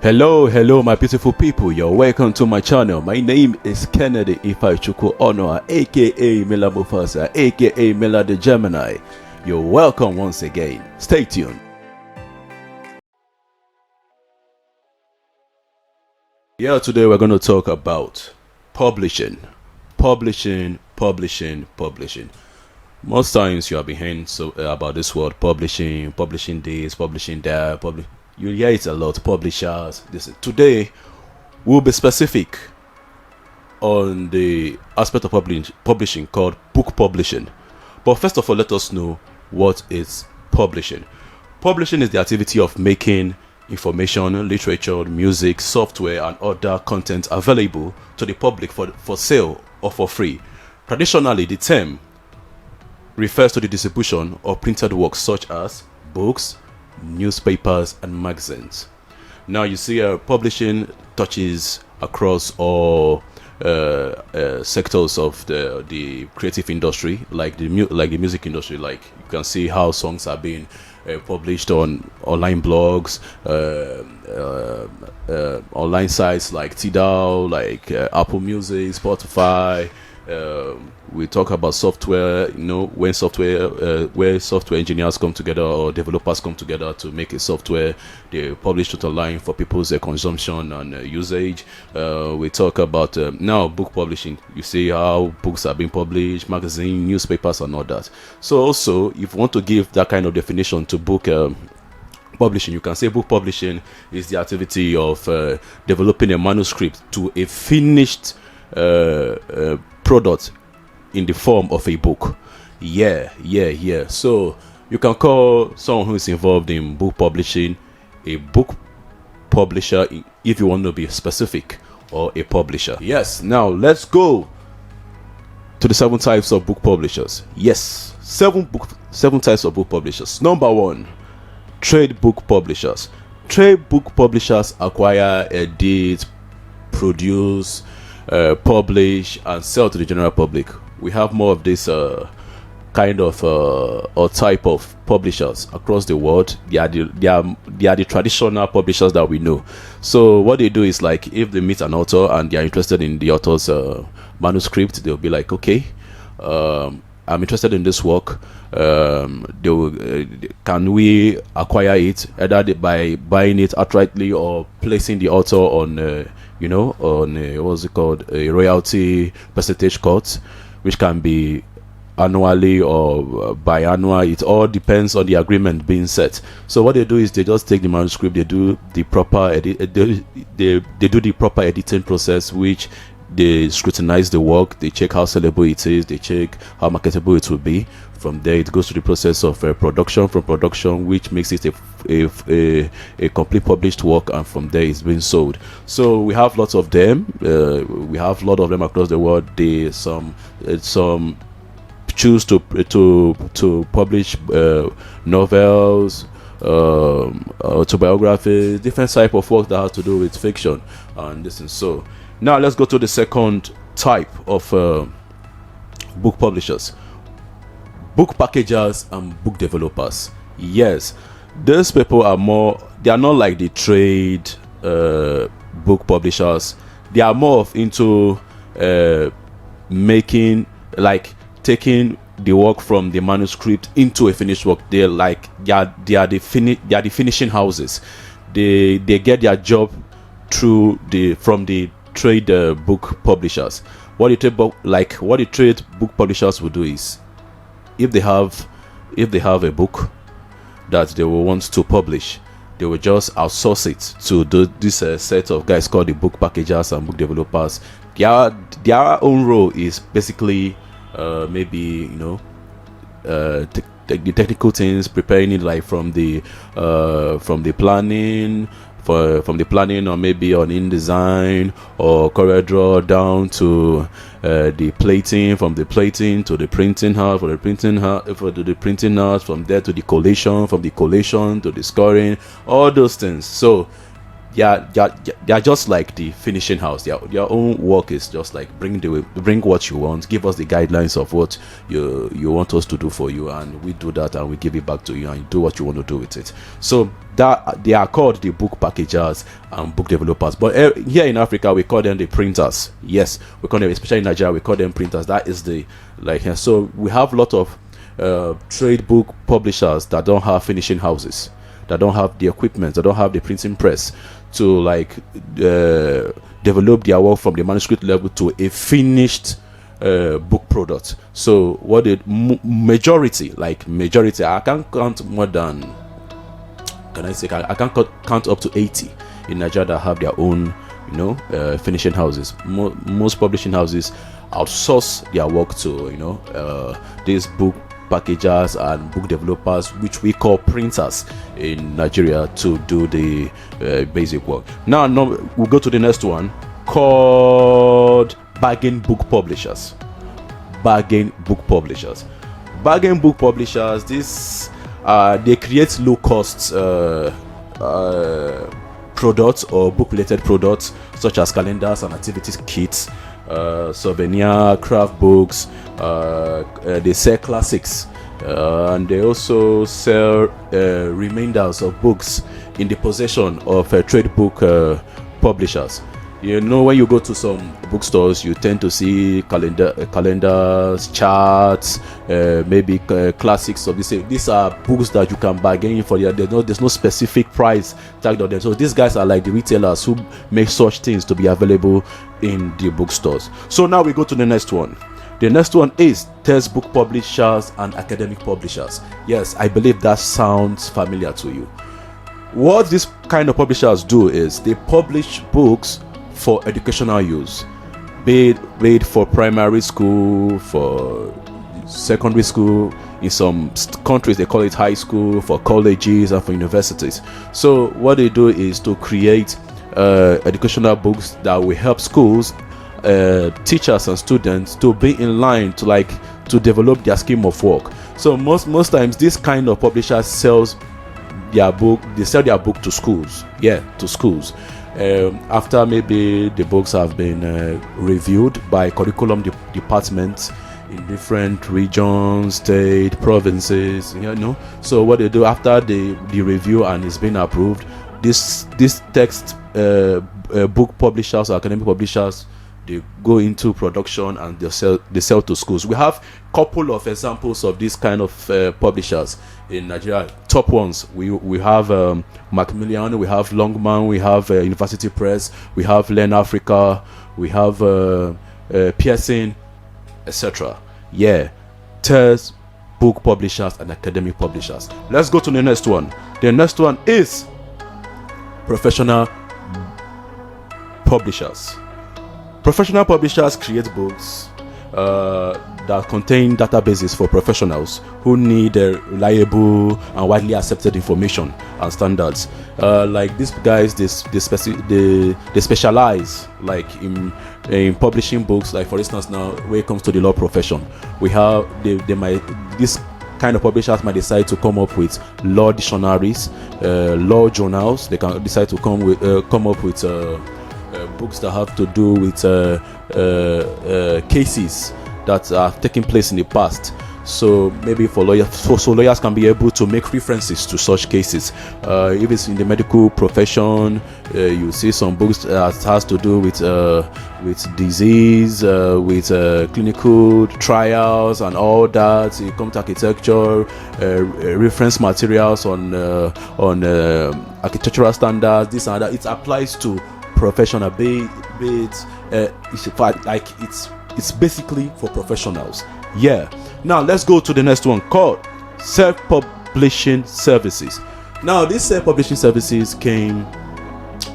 Hello, my beautiful people. You're welcome to my channel. My name is Kennedy Ifaichuku Onoa, aka Mila Mufasa, aka Mila the Gemini. You're welcome once again. Stay tuned. Yeah, today we're going to talk about publishing. Publishing. Most times you have been hearing about this word publishing, publishing this, publishing that, you hear it a lot, publishers. Today we'll be specific on the aspect of publishing called book publishing. But first of all, let us know what is publishing. Publishing is the activity of making information, literature, music, software, and other content available to the public for sale or for free. Traditionally, the term refers to the distribution of printed works such as books, newspapers, and magazines. Now you see publishing touches across all sectors of the creative industry, like the music industry. Like you can see how songs are being published on online blogs, online sites like Tidal, like Apple Music, Spotify. We talk about software, when where software engineers come together or developers come together to make a software, they publish it online for people's consumption and usage. We talk about now book publishing. You see how books are being published, magazine, newspapers, and all that. So also, if you want to give that kind of definition to book publishing, you can say book publishing is the activity of developing a manuscript to a finished product in the form of a book. Yeah. So you can call someone who is involved in book publishing a book publisher if you want to be specific, or a publisher. Yes, now let's go to the 7 types of book publishers. Yes, 7 types of book publishers. Number 1, trade book publishers. Trade book publishers acquire, edit, produce, publish, and sell to the general public. We have more of this kind of or type of publishers across the world. They are the traditional publishers that we know. So what they do is, like, if they meet an author and they are interested in the author's manuscript, they'll be like, okay, I'm interested in this work. Can we acquire it either by buying it outrightly or placing the author on what's it called, a royalty percentage cut, which can be annually or biannual. It all depends on the agreement being set. So what they do is they just take the manuscript, they do the proper editing process, which they scrutinize the work, they check how sellable it is, they check how marketable it will be. From there, it goes to the process of production. From production, which makes it a complete published work, and from there it's being sold. So we have lots of them. We have a lot of them across the world. Some choose to publish novels, autobiographies, different type of work that has to do with fiction and this and so. Now let's go to the second type of book publishers: book packagers and book developers. Yes, these people they are not like the trade book publishers. They are more into taking the work from the manuscript into a finished work. They are the finishing houses. They get their job from the trade book publishers. What the trade book publishers will do is, if they have a book that they will want to publish, they will just outsource it to this set of guys called the book packagers and book developers. Their own role is basically the technical things, preparing it, like from the planning, or maybe on InDesign or CorelDRAW, down to the plating, from the plating to the printing house, from the printing house, from there to the collation, from the collation to the scoring, all those things. So they are just like the finishing house. Their own work is just like bring what you want, give us the guidelines of what you want us to do for you, and we do that and we give it back to you and you do what you want to do with it. So that they are called the book packagers and book developers, but here in Africa we call them the printers. Yes, we call them, especially in Nigeria, we call them printers. That is the so we have a lot of trade book publishers that don't have finishing houses, that don't have the equipment, that don't have the printing press to develop their work from the manuscript level to a finished book product. So what the majority, I can't count more than, I can't count up to 80 in Nigeria that have their own finishing houses. Most publishing houses outsource their work to these book packagers and book developers, which we call printers in Nigeria, to do the basic work. Now we'll go to the next one, called bargain book publishers. Bargain book publishers. Bargain book publishers, this they create low cost products or book related products such as calendars and activities kits, souvenir, craft books. They sell classics, and they also sell remainders of books in the possession of trade book publishers. When you go to some bookstores, you tend to see calendars, charts, maybe classics of this. These are books that you can bargain for. There's no specific price tagged on them. So these guys are like the retailers who make such things to be available in the bookstores. So now we go to the next one. The next one is textbook publishers and academic publishers. Yes, I believe that sounds familiar to you. What these kind of publishers do is they publish books for educational use, be it for primary school, for secondary school. In some countries they call it high school, for colleges and for universities. So what they do is to create educational books that will help schools, teachers and students to be in line to develop their scheme of work. So most times this kind of publisher sells their book. They sell their book to schools. To schools. After maybe the books have been reviewed by curriculum departments in different regions, state, provinces, So what they do after the review and it's been approved, this text book publishers or academic publishers, they go into production and they sell to schools. We have a couple of examples of this kind of publishers in Nigeria. Top ones, we have Macmillan, we have Longman, we have University Press, we have Learn Africa, we have Pearson, etc. Text book publishers and academic publishers. Let's go to the next one. The next one is professional publishers. Professional publishers create books that contain databases for professionals who need reliable and widely accepted information and standards. Like these guys, they specialize in publishing books. Like for instance, now when it comes to the law profession, we have this kind of publishers might decide to come up with law dictionaries, law journals. They can decide to come up with books that have to do with cases that are taking place in the past. So maybe for lawyers, so lawyers can be able to make references to such cases. If it's in the medical profession, you see some books that has to do with disease, with clinical trials and all that. You come to architecture, reference materials on architectural standards, this and that. It applies to professional, it's basically for professionals. Now let's go to the next one, called self-publishing services. Now these self-publishing services came,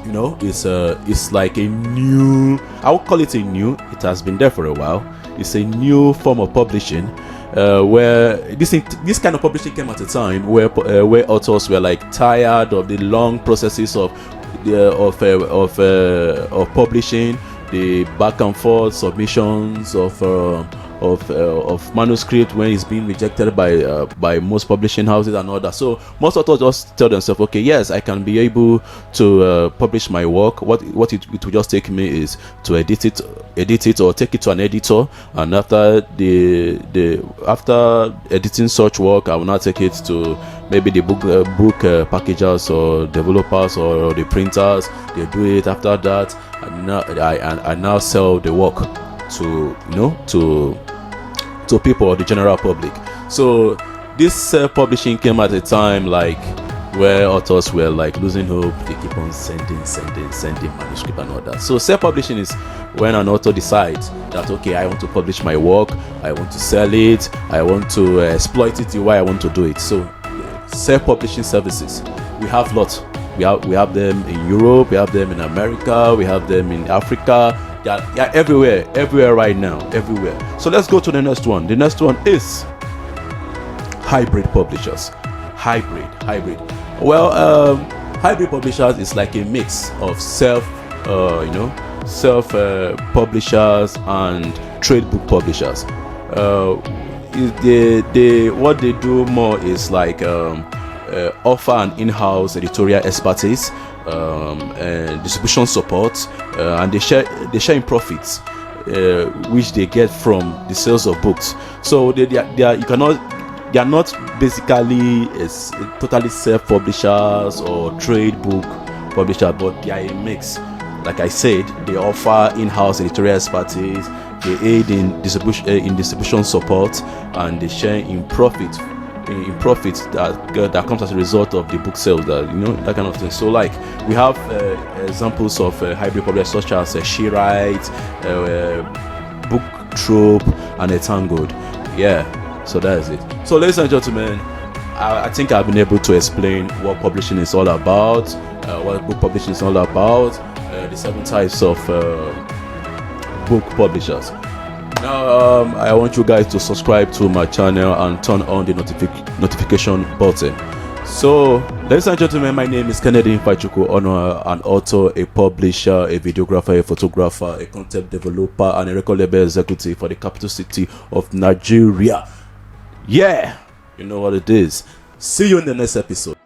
it's like a new, I would call it it has been there for a while. It's a new form of publishing, where this kind of publishing came at a time where authors were tired of the long processes of publishing, the back and forth submissions of of manuscript when it's being rejected by most publishing houses and all that. So most authors just tell themselves, okay, yes, I can be able to publish my work. What it will just take me is to edit it or take it to an editor, and after after editing such work, I will now take it to maybe the book packagers or developers or the printers. They do it. After that, I now sell the work to to people or the general public. So this self-publishing came at a time like where authors were like losing hope. They keep on sending manuscript and all that. So self-publishing is when an author decides that, okay, I want to publish my work, I want to sell it, I want to exploit it the way I want to do it. So self-publishing services, we have lots. We have them in Europe, we have them in America, we have them in Africa. Yeah, everywhere right now, everywhere. So let's go to the next one. The next one is hybrid publishers. Hybrid. Well, hybrid publishers is like a mix of self publishers and trade book publishers. What they do more is like offer an in-house editorial expertise, and distribution support, and they share in profits, which they get from the sales of books. So they are not basically totally self-publishers or trade book publishers, but they are a mix. Like I said, they offer in-house editorial expertise, they aid in distribution support, and they share in profits that comes as a result of the book sales, that that kind of thing. So like we have examples of hybrid publishers such as SheWrite, Book Trope, and Etangled. Yeah, so that is it. So ladies and gentlemen, I think I've been able to explain what publishing is all about, what book publishing is all about, the 7 types of book publishers. Now I want you guys to subscribe to my channel and turn on the notification button. So ladies and gentlemen, my name is Kennedy Ifechuku Ono, an author, a publisher, a videographer, a photographer, a content developer, and a record label executive for the capital city of Nigeria. Yeah, you know what it is. See you in the next episode.